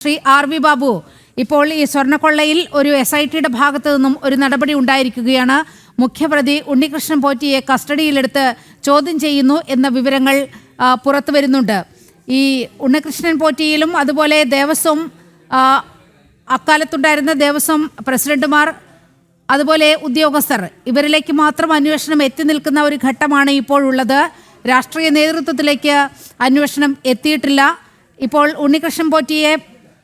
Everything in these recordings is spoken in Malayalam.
ശ്രീ ആർ വി ബാബു, ഇപ്പോൾ ഈ സ്വർണ്ണക്കൊള്ളയിൽ ഒരു SITയുടെ ഭാഗത്തു നിന്നും ഒരു നടപടി ഉണ്ടായിരിക്കുകയാണ്. മുഖ്യപ്രതി ഉണ്ണികൃഷ്ണൻ പോറ്റിയെ കസ്റ്റഡിയിലെടുത്ത് ചോദ്യം ചെയ്യുന്നു എന്ന വിവരങ്ങൾ പുറത്തു വരുന്നുണ്ട്. ഈ ഉണ്ണികൃഷ്ണൻ പോറ്റിയിലും അതുപോലെ ദേവസ്വം അക്കാലത്തുണ്ടായിരുന്ന ദേവസ്വം പ്രസിഡന്റുമാർ അതുപോലെ ഉദ്യോഗസ്ഥർ ഇവരിലേക്ക് മാത്രം അന്വേഷണം എത്തി നിൽക്കുന്ന ഒരു ഘട്ടമാണ് ഇപ്പോഴുള്ളത്. രാഷ്ട്രീയ നേതൃത്വത്തിലേക്ക് അന്വേഷണം എത്തിയിട്ടില്ല. ഇപ്പോൾ ഉണ്ണികൃഷ്ണൻ പോറ്റിയെ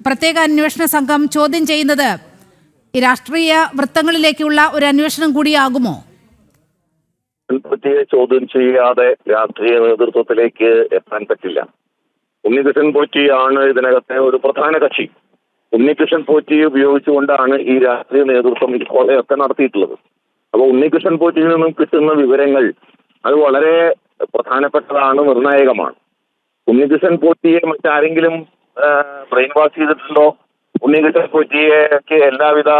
പ്രത്യേക അന്വേഷണ സംഘം ചോദ്യം ചെയ്യുന്നത് ഈ രാഷ്ട്രീയ വൃത്തങ്ങളിലേക്കുള്ള ഒരു അന്വേഷണം കൂടിയാകുമോ? പോറ്റിയെ ചോദ്യം ചെയ്യാതെ രാഷ്ട്രീയ നേതൃത്വത്തിലേക്ക് എത്താൻ പറ്റില്ല. ഉണ്ണികൃഷ്ണൻ പോറ്റിയാണ് ഇതിനകത്തെ ഒരു പ്രധാന കക്ഷി. ഉണ്ണികൃഷ്ണൻ പോറ്റിയെ ഉപയോഗിച്ചുകൊണ്ടാണ് ഈ രാഷ്ട്രീയ നേതൃത്വം ഈ കൊലയൊക്കെ നടത്തിയിട്ടുള്ളത്. അപ്പോൾ ഉണ്ണികൃഷ്ണൻ പോറ്റിയിൽ നിന്നും കിട്ടുന്ന വിവരങ്ങൾ അത് വളരെ പ്രധാനപ്പെട്ടതാണ്, നിർണായകമാണ്. ഉണ്ണികൃഷ്ണൻ പോറ്റിയെ മറ്റാരെങ്കിലും ബ്രെയിൻ വാഷ് ചെയ്തിട്ടുണ്ടോ? ഉണ്ണികൃഷ്ണൻ പോറ്റിക്ക് എല്ലാവിധ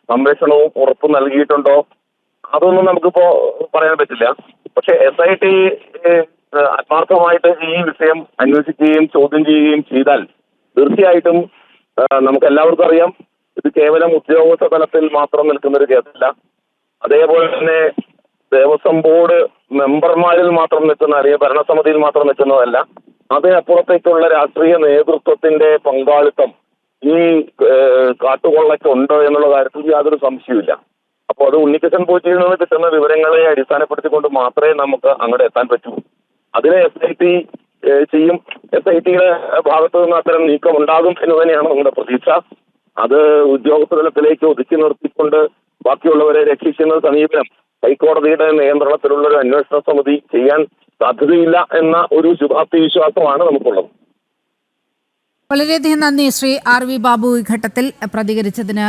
സംരക്ഷണവും ഉറപ്പ് നൽകിയിട്ടുണ്ടോ? അതൊന്നും നമുക്കിപ്പോ പറയാൻ പറ്റില്ല. പക്ഷെ SIT ആത്മാർത്ഥമായിട്ട് ഈ വിഷയം അന്വേഷിക്കുകയും ചോദ്യം ചെയ്യുകയും ചെയ്താൽ തീർച്ചയായിട്ടും നമുക്ക് എല്ലാവർക്കും അറിയാം, ഇത് കേവലം ഉദ്യോഗസ്ഥ തലത്തിൽ മാത്രം നിൽക്കുന്ന ഒരു കേസല്ല. അതേപോലെ തന്നെ ദേവസ്വം ബോർഡ് മെമ്പർമാരിൽ മാത്രം നിൽക്കുന്ന, അല്ലെങ്കിൽ ഭരണസമിതിയിൽ മാത്രം നിൽക്കുന്നതല്ല, അതിനപ്പുറത്തേക്കുള്ള രാഷ്ട്രീയ നേതൃത്വത്തിന്റെ പങ്കാളിത്തം ഈ കാട്ടുകൊള്ളയ്ക്കുണ്ട് എന്നുള്ള കാര്യത്തിൽ യാതൊരു സംശയമില്ല. അപ്പോൾ അത് ഉണ്ണികൃഷ്ണൻ പോറ്റിയിൽ നിന്ന് കിട്ടുന്ന വിവരങ്ങളെ അടിസ്ഥാനപ്പെടുത്തിക്കൊണ്ട് മാത്രമേ നമുക്ക് അങ്ങോട്ട് എത്താൻ പറ്റൂ. അതിനെ SIT ചെയ്യും. SITയുടെ ഭാഗത്തു നിന്ന് അത്തരം നീക്കം ഉണ്ടാകും എന്ന് തന്നെയാണ് നമ്മുടെ പ്രതീക്ഷ. അത് ഉദ്യോഗസ്ഥ തലത്തിലേക്ക് ഒതുക്കി നിർത്തിക്കൊണ്ട് ബാക്കിയുള്ളവരെ രക്ഷിക്കുന്ന സമീപനം ഹൈക്കോടതിയുടെ നിയന്ത്രണത്തിലുള്ള ഒരു അന്വേഷണ സമിതി ചെയ്യാൻ സാധ്യതയില്ല എന്ന ഒരു ശുഭാപ്തി വിശ്വാസമാണ് നമുക്കുള്ളത്. വളരെയധികം നന്ദി ശ്രീ ആർ വി ബാബു ഈ ഘട്ടത്തിൽ പ്രതികരിച്ചതിന്.